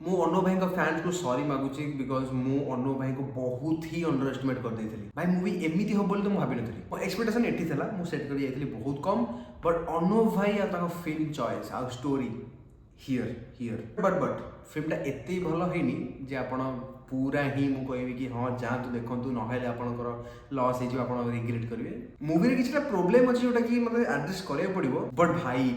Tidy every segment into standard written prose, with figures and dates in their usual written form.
मु अनु भाई फैंस को सॉरी मागुची बिकॉज मु अनु भाई को बहुत ही अंडर एस्टिमेट कर देइथिली भाई मूवी एमिति हो बोली तो मु भाबी नथली मो एक्सपेक्टेशन एठी थला मु सेट कर जाइथिली बहुत कम बट अनु भाई आ ताको फिल्म चॉइस आ स्टोरी हियर हियर बट फिल्मटा एते भल हेनी जे आपण पूरा ही मु कहबी कि हाँ जातु देखंतु नहेले आपनकर लॉस हे जो आपण रिग्रेट करिवे मूवी रे किछटा प्रॉब्लम अछि जोटा कि मतलब एड्रेस करे पड़िबो बट भाई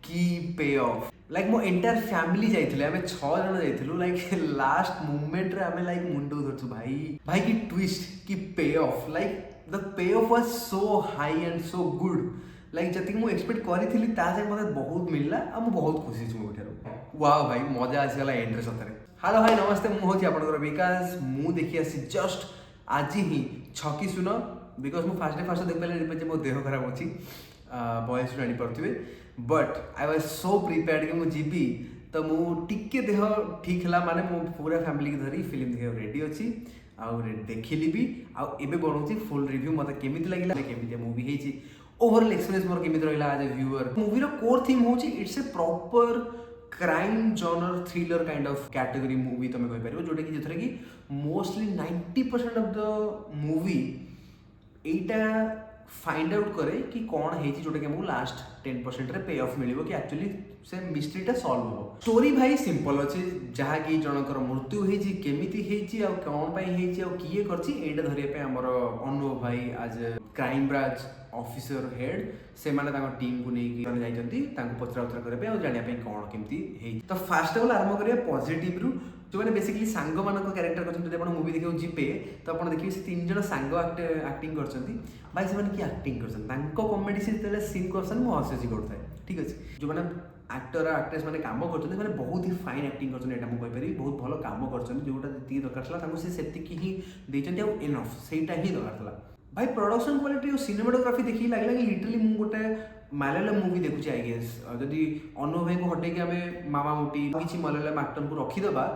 की पे ऑफ लाइक मो एंटायर फैमिली जाइथिले आमे 6 जण जाइथिलु लाइक लास्ट मोमेंट रे आमे लाइक मुंडो धरछु भाई भाई की ट्विस्ट की पे off like the pay of was so high and so good like जति मु एक्सपेक्ट करिथिली ता से मते बहुत मिलला आ मु बहुत खुशी छु मोठारो वाओ भाई मजा आसी गला एंड रे सतरे हेलो भाई नमस्ते मु होची आपनकर विकास मु देखि आसी जस्ट आज ही छकी सुनो बिकॉज मु फास्ट देख पले रिपे जे मो देह खराब अछि बॉयज जानि परथिबे but I was so prepared कि मु जीबी तो मु टिके देह ठीक हला माने मु पूरा फैमिली के धरी फिल्म देखि रेडी अछि आउ देखिली भी आउ एबे बनौछि फुल रिव्यू मते केमिति लागिला केमिति मूवी हेछि ओवरऑल एक्सपीरियंस मोर केमिति रहिला एज अ व्यूअर मूवी रो कोर थीम होछि it's a proper crime genre thriller kind of category movie तमे कहि परिबो जोटे कि जेथरे कि मोस्टली 90% ऑफ द मूवी एटा फाइंड आउट करे कि कौन है जोटा कि हमको लास्ट 10% रे पे ऑफ मिलिबो कि एक्चुअली से मिस्ट्रीटा सॉल्व हो स्टोरी भाई सिंपल अछि जहा कि जनकर मृत्यु हेछि केमिति हेछि आ कोन पई हेछि आ किए करछि एटा धरिया पे हमर अनु भाई as crime branch officer head से माने ताको टीम को नै कि जाइछंती ताको पचरा उतरा करे पे आ जानिया पे कोन केमिति हेछि तो फास्ट ऑफ ऑल आरंभ करिया पॉजिटिव रु जो मैंने बेसिकली सांग मानक कैरेक्टर करछन जदि आपण मूवी देखियो जीपे तो आपण देखिबे से तीन जण सांग एक्टिंग करछंती भाई से माने की एक्टिंग करछन तांको कॉमेडी से तेले सीन करछन मो हससी करथाय ठीक अछि जो माने एक्टर एक्ट्रेस माने काम करछन माने बहुत ही फाइन एक्टिंग करछन एटा मु कहि पारि बहुत भलो काम करछन जोटा जति दरकार छला तांको से सेति की ही देछंती आ इनफ सेटा ही दरकार छला भाई प्रोडक्शन क्वालिटी और सिनेमेटोग्राफी देखि लागला कि लिटरली मु गोटे मलयालम मूवी देखुची आई गेस जदि अनु भाई को हटे कि हमें मामा मुटी किछि मलयालम एक्टर को रखी दबा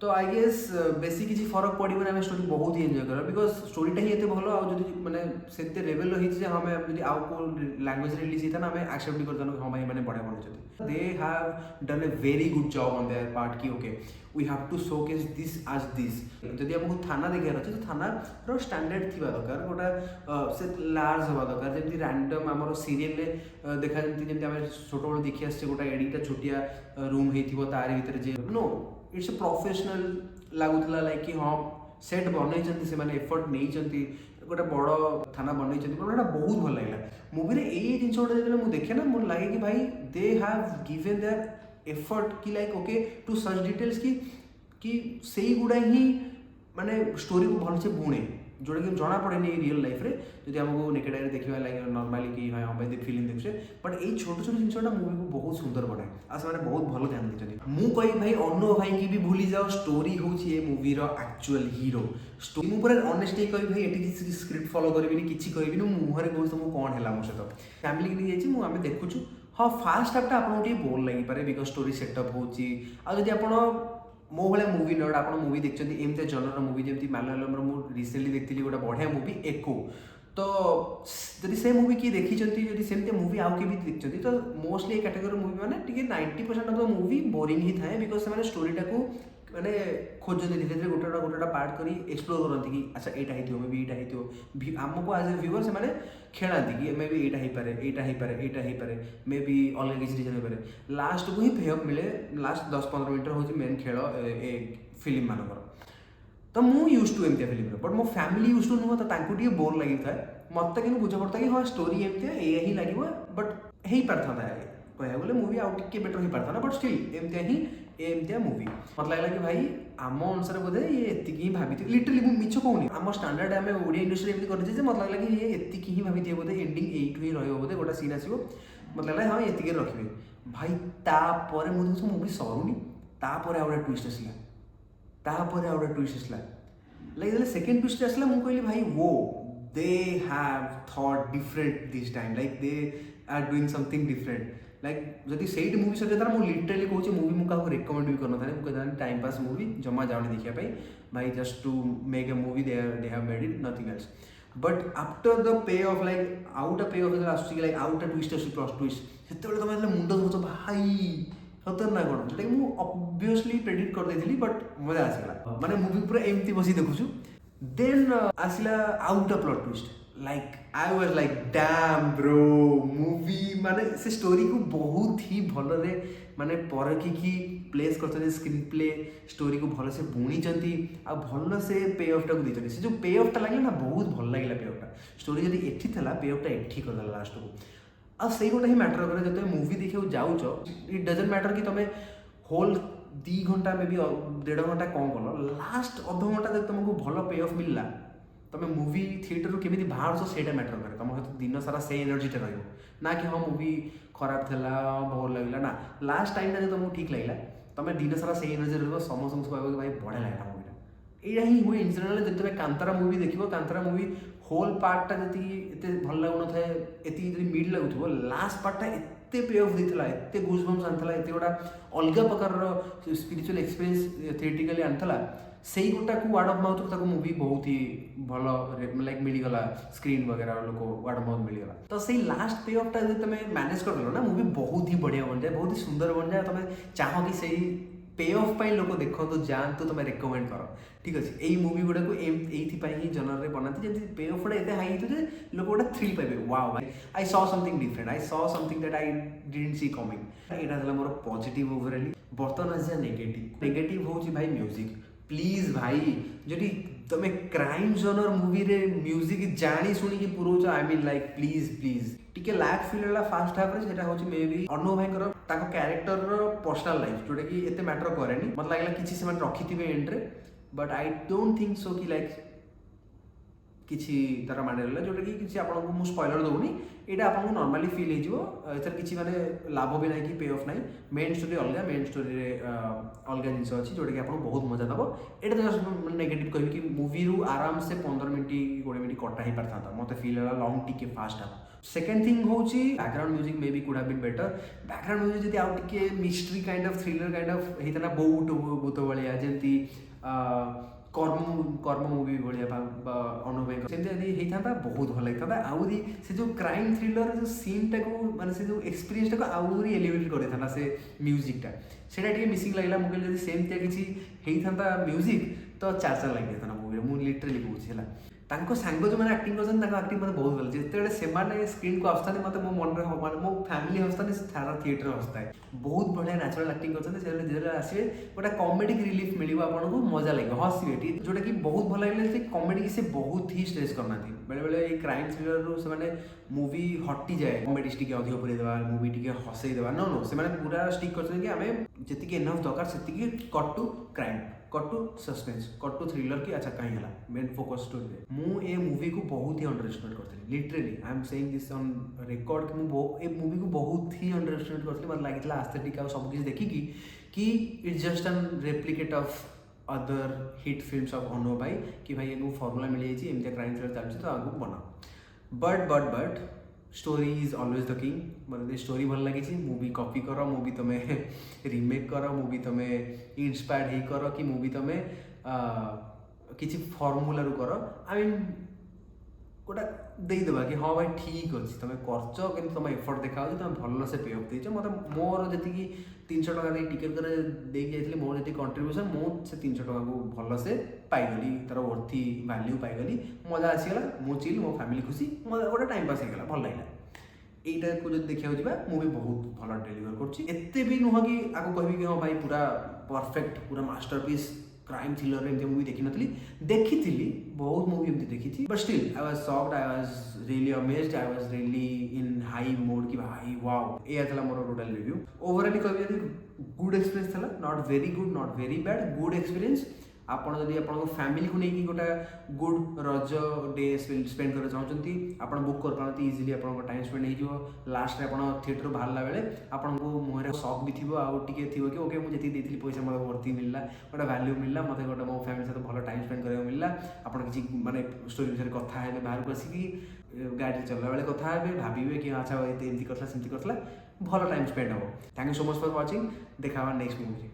तो आई गेस बेसी किसी फरक पड़ो ना स्टोरी बहुत ही एंजॉय कर बिकज स्टोरीटा ही एते भलो आ जदि माने सेते लेवल रही जे हम जदि आउ को लैंग्वेज रिलीज हिता ना हमें एक्सेप्ट कर दनो हां भाई माने बडा बनछथि they have done a very good job on their part की okay we have to showcase this as this जदि हमको थाना देखार अछि तो थाना रो स्टैंडर्ड थिबा दरकार गोटा से लार्ज हवा दरकार जेमति रैंडम हमर सीरियल ले देखा जेमति जेमति हम छोटो बड़ देखि आछे गोटा एडिटा छोटिया रूम हेथिबो तार भीतर जे नो इट्स ए प्रोफेशनल लागुला लाइक कि हाँ सेट बनई से माने एफर्ट नहीं गोटे बड़ थाना बनई गोटा बहुत भल लगे मूवी रे ए जिन गोटे जो मुझे देखे ना मुझे लगे कि भाई they have given their effort कि like okay to search details कि से गुड़ा ही माने स्टोरी को भल से बुणे जोटा कि जना पड़े रियल लाइफ रे जदि हमको नेकेड आइ देखिबा लाइक नॉर्मली कि हां भाई दे फिल्म देखछे बट ए छोट छोट जिनसटा मूवी को बहुत सुंदर बनाए आ से माने बहुत भलो ध्यान देछथि मु कहि भाई अनु भाई की भी भूली जाओ स्टोरी होची ए मूवी रो एक्चुअल हीरो स्टोरी मु पूरा ऑनेस्टली कहि भाई एटी किसी स्क्रिप्ट फॉलो करबिनी किछि कहबिनी मु मुहरे कहू तो मु कोन हैला मो सहित फैमिली के लिए जाइछि मु आमे देखुछु हां फास्ट हाफ ता आपन ओटी बोल लागि पारे बिकॉज़ स्टोरी सेटअप होची आ जदि आपन मो भाया मूवी नट आप मूवी देखते एमती जनर मूवी जमी मलयालम मु रिसेंटली देखती गोटे बढ़िया मूवी एको तो जदि से मूवी किए देखी जदि सेमती मूवी आउ के भी देखते तो मोस्टली कैटेगरी मूवी मैंने 90% ऑफ द मूवी बोरिंग ही थाए बिकज से स्टोरीटा को मैंने खोजते धीरे धीरे गोटे गोटे पार्ट कर एक्सप्लोर करती कि अच्छा यहाँ हो मे भी यहाँ हो आमको एज ए व्यूअर से मैंने खेलाती कि मे भी यहाँ हो पारे मे भी अलग किसी रीजन हो लास्ट को ही पेअप मिले लास्ट 10-15 मिनट हूँ मेन खेल ए फिल्म मानकर तो मु यूज टू एमती फिल्म बट मो फैमिली यूज टू नुह तो बोर लगी था मत कि बुझ पड़ता कि हाँ स्टोरी एमती ये ही लगे बट हो पारता कह गले मूवी आउ टे बेटर हो पारता बट स्टिल एमती ही एमती मूवी मत लगे कि भाई आम अनुसार बोधे ये एतिक ही भाभी लिटरली मुझे मिछ कहूनी आम स्टांडर्ड आम ओडिया इंडस्ट्री एमती कर मत लगे कि ये एतिक ही भाभी बोधे एंडिंग एइट ही रही बोधे गोटे सीन आसो मत लगे हाँ एतिक रखिए भाई तापर मुझे मूवी सरुनी तापर आउ ट्विस्ट आसला तापर आउ ट्विस्ट आसला लाइक सेकेंड ट्विस्ट आसला मुझे कहली भाई वो they have thought different this time like they are doing something different like जदि सेट मूवी सर था मुझे लिटरली कहूँ मूवी मुझे रेकमेंड भी करना था टाइम पास मूवी जमा जाऊनी देखापी भाई just to make a movie they have made it nothing else but after the pay off like out pay off as like out twist plus twist से तुम मुंड धोच भाई ସତରେ ନା କ'ଣ ଯେଉଁଟାକି ମୁଁ ଅବଭିୟସଲି ପ୍ରେଡିକ୍ଟ କରିଦେଇଥିଲି ବଟ୍ ମଜା ଆସିଗଲା ମାନେ ମୁଭି ପୁରା ଏମିତି ବସି ଦେଖୁଛୁ। ଦେନ୍ ଆସିଲା ଆଉ ଗୋଟେ plot twist like I was like dam bro movie ମାନେ ସେ ଷ୍ଟୋରିକୁ ବହୁତ ହି ଭଲରେ ମାନେ ପରଖିକି ପ୍ଲେସ୍ କରିଛନ୍ତି ସ୍କ୍ରିନ୍ ପ୍ଲେ ଷ୍ଟୋରିକୁ ଭଲସେ ବୁଣିଛନ୍ତି ଆଉ ଭଲସେ ପେ ଅଫ୍ଟାକୁ ଦେଇଛନ୍ତି। ସେ ଯେଉଁ ପେ ଅଫ୍ଟା ଲାଗିଲା ନା ବହୁତ ଭଲ ଲାଗିଲା ପେ ଅଫ୍ଟା ଷ୍ଟୋରି ଯଦି ଏଠି ଥିଲା ପେ ଅଫ୍ଟା ଏଠି କରିଦେଲା ଲାଷ୍ଟକୁ ଆଉ ସେଇ ଗୋଟେ ହିଁ ମ୍ୟାଟର କରେ ଯେତେବେଳେ ମୁଭି ଦେଖିବାକୁ ଯାଉଛ ଇଟ୍ ଡଜଣ୍ଟ ମ୍ୟାଟର କି ତମେ ହୋଲ୍ 2 ଘଣ୍ଟା ମେ ବି 1.5 ଘଣ୍ଟା କ'ଣ କଲ ଲାଷ୍ଟ ଅଧଘଣ୍ଟା ଯଦି ତୁମକୁ ଭଲ ପେ ଅଫ୍ ମିଳିଲା ତମେ ମୁଭି ଥିଏଟରରୁ କେମିତି ବାହାରୁଛ ସେଇଟା ମ୍ୟାଟର କରେ ତମ ସହିତ ଦିନ ସାରା ସେଇ ଏନର୍ଜିଟା ରହିବ ନା କି ହଁ ମୁଭି ଖରାପ ଥିଲା ଭଲ ଲାଗିଲା ନା ଲାଷ୍ଟ ଟାଇମ୍ଟା ଯଦି ତୁମକୁ ଠିକ୍ ଲାଗିଲା ତମେ ଦିନ ସାରା ସେଇ ଏନର୍ଜି ରହିବ ସମସ୍ତଙ୍କୁ କହିବ କି ଭାଇ ବଢ଼ିଆ ଲାଗିଲା ମୁଭିଟା। ଏଇଟା ହିଁ ହୁଏ ଇନସିଡେଣ୍ଟାଲି ଯେତେବେଳେ କାନ୍ତରା ମୁଭି ଦେଖିବ କାନ୍ତରା ମୁଭି ହୋଲ୍ ପାର୍ଟଟା ଯେତିକି ଏତେ ଭଲ ଲାଗୁନଥାଏ ଏତିକି ଯଦି ମିଡ୍ ଲାଗୁଥିବ ଲାଷ୍ଟ ପାର୍ଟଟା ଏତେ ପେ ଅଫ୍ ଦେଇଥିଲା ଏତେ ଗୁଜବମ୍ସ ଆଣିଥିଲା ଏତେ ଗୋଟା ଅଲଗା ପ୍ରକାରର ସ୍ପିରିଚୁଆଲ୍ ଏକ୍ସପିରିଏନ୍ସ ଥିଏଟ୍ରିକାଲି ଆଣିଥିଲା ସେଇ ଗୋଟାକୁ ୱାର୍ଡ଼ ଅଫ୍ ମାଉଥ୍ରୁ ତାକୁ ମୁଭି ବହୁତ ହି ଭଲ ଲାଇକ୍ ମିଳିଗଲା ସ୍କ୍ରିନ୍ ବଗେରା ଲୋକ ୱାର୍ଡ଼ ଅଫ୍ ମାଉଥ୍ ମିଳିଗଲା ତ ସେଇ ଲାଷ୍ଟ ପେ ଅଫ୍ଟା ଯଦି ତୁମେ ମ୍ୟାନେଜ୍ କରିଦେଲ ନା ମୁଭି ବହୁତ ହି ବଢ଼ିଆ ବନିଯାଏ ବହୁତ ହି ସୁନ୍ଦର ବନିଯାଏ ତୁମେ ଚାହ କି ସେଇ पे ऑफ ପାଇଁ ଲୋକ ଦେଖନ୍ତୁ ଯାଆନ୍ତୁ ତମେ ରେକମେଣ୍ଡ କର ଠିକ୍ ଅଛି। ଏଇ ମୁଭି ଗୁଡ଼ାକୁ ଏଇଥିପାଇଁ ହିଁ ଜନରରେ ବନାନ୍ତି ଯେମିତି ପେ ଅଫ୍ ଗୁଡ଼ା ଏତେ ହାଇ ହେଇଥିବ ଯେ ଲୋକ ଗୋଟେ ଥ୍ରିଲ୍ ପାଇବେ ୱାଓ ଭାଇ ଆଇ ସ ସମଥିଙ୍ଗ ଡିଫରେଣ୍ଟ ଆଇ ସ something that I didn't C coming. ଏଇଟା ଥିଲା ମୋର ପଜିଟିଭ୍ ଓଭରାଲି। ବର୍ତ୍ତମାନ ଆସିବା ନେଗେଟିଭ୍ ହେଉଛି ଭାଇ ମ୍ୟୁଜିକ୍। ପ୍ଲିଜ୍ ଭାଇ ଯଦି ତମେ କ୍ରାଇମ୍ ଜନର ମୁଭିରେ ମ୍ୟୁଜିକ୍ ଜାଣି ଶୁଣିକି ପୁରଉଛ ଆଇ ମିନ୍ ଲାଇକ୍ ପ୍ଲିଜ୍ ଟିକେ ଲ୍ୟାକ୍ ଫିଲ୍ ହେଲା ଫାର୍ଷ୍ଟ ହାଫ୍ରେ ସେଇଟା ହେଉଛି ମେ ବି ଅନୁ ଭାଇଙ୍କର ତାଙ୍କ କ୍ୟାରେକ୍ଟରର ପର୍ସନାଲ ଲାଇଫ୍ ଯେଉଁଟାକି ଏତେ ମ୍ୟାଟର କରେନି ମୋତେ ଲାଗିଲା କିଛି ସେମାନେ ରଖିଥିବେ ଏଣ୍ଡରେ but I don't think so କି ଲାଇକ୍ କିଛି ତାର ମାନେ ରହିଲା ଯେଉଁଟାକି କିଛି ଆପଣଙ୍କୁ ମୁଁ ସ୍ପଏଲର ଦେଉନି ଏଇଟା ଆପଣଙ୍କୁ ନର୍ମାଲି ଫିଲ୍ ହେଇଯିବ ଏଥିରେ କିଛି ମାନେ ଲାଭ ବି ନାହିଁ କି ପେ ଅଫ୍ ନାହିଁ ମେନ୍ ଷ୍ଟୋରି ଅଲଗା ମେନ୍ ଷ୍ଟୋରିରେ ଅଲଗା ଜିନିଷ ଅଛି ଯେଉଁଟାକି ଆପଣଙ୍କୁ ବହୁତ ମଜା ଦେବ। ଏଇଟା ଜଷ୍ଟ ନେଗେଟିଭ୍ କହିବି କି ମୁଭିରୁ ଆରାମସେ 15 ମିନିଟ୍ 20 ମିନିଟ୍ କଟା ହେଇପାରିଥାନ୍ତା ମୋତେ ଫିଲ୍ ହେଲା ଲଙ୍ଗ୍ ଟିକେ ଫାଷ୍ଟ ହାଫ୍। सेकेंड थिंग होची background music may be could have been better background music जदी आउ टिके mystery kind of thriller kind of हेतना बहुत भूत भलिया जेंती कर्म मूवी भलिया अनुभव सेमती यदि हेता बहुत भल लगता आउरी से जो क्राइम थ्रिलर जो सीन टाको माने से जो एक्सपीरियंस टाको आउरी एलिवेट करथाना से म्यूजिकटा सेटा टिके मिसिंग लागला मुके जदी सेमती किछि हेता म्यूजिक तो चार लगे था मूवी मु लिटरली कहूँ है तांको सांग जो मैंने एक्टिंग कर एक्टिंग मतलब बहुत भल जिते से स्क्रीन को आसता मतलब मो मन में माने मो फैमिली हंसता सारा थिएटर हंसता है बहुत बढ़िया नेचुरल एक्टिंग कर आसवे गोटे कॉमेडी रिलीफ मिले आपको मजा लगे हंसवे जोटा कि बहुत भल लगे कॉमेडी की से बहुत ही स्ट्रेस करना बेले बेले क्राइम थ्रिलर से मूवी हटि जाए कॉमेडी टी अधिक पूरे देवा मूवी टी हसई देवा नो नो से पूरा स्टिक कर आम जी एनफ दरकार से cut to crime cut to suspense cut to thriller की अच्छा कहीं है मेन फोकस स्टोरी मु ए मूवी को बहुत ही अंडर एस्टिमेट करती literally I am saying this on record कि मुझे मूवी को बहुत ही अंडर एस्टिमेट करती मतलब लगी आस्थेटिक और सब किसी देखिकी कि it's just an replicate of other hit films of Anu भाई कि भाई ये फॉर्मूला मिल जाए एमती क्राइम थ्रिलर चलती तो आगे बना but story is always the king मतलब स्टोरी भल लगी मूवी कॉपी कर मूवी तुम्हें रिमेक कर मूवी तुम्हें इंस्पायर्ड ही कर कि मूवी तुम्हें किसी फॉर्मूला रू कर आई मीन गोटा देदेबा कि हाँ भाई ठीक अच्छे तुम करच कि तुम एफर्ट देखा तुम भल से पे अफ देच मतलब मोर जी 300 टका टिकेट कर जाइए मोर जी कंट्रीब्यूशन मुझे 300 टका को भल से पाइगली तार वर्थी वैल्यू पाइगली मजा आसीगला मो चिल मो फैमिली खुशी मजा गोटे टाइम पास होगा भल लगे यहीटा को जो देखा जा मुझे बहुत भल डेलीवर करते भी नुह कि आपको कहबी कि हाँ भाई पूरा परफेक्ट पूरा मास्टरपीस क्राइम थ्रिलर एमती मूवी देखी नी देखी बहुत मूवी एमती देखी but still I was shocked I was really amazed I was really in high mode कि भाई वाओ ये था मोर टोटल रिव्यू ओवरऑल कहबी गुड एक्सपीरियंस था not very good not very bad good experience आपड़ जदि आप फैमिली को लेकिन गोटे गुड रज डे स्पेंड कर चाहते आप बुक कर पाते इजिली आप टाइम स्पेंड हो लास्ट में आप थिएटर बाहर बेले आपको मुहर शक भी थी आउ टे थी कि ओके मुझे देती पैसा मतलब वर्ती मिलला गोटे वैल्यू मिलला मतलब गोटे मो फैमिली सहित भल टाइम स्पेंड करा मिलला आप किसी माने स्टोरी विषय कथा है बाहर को आसिक गाड़ी चलला बेले कथा है भावे कि अच्छा एमती करता सेमती करता भल टाइम स्पेंड हम thank you so much for watching देखा नेक्स्ट मूवी।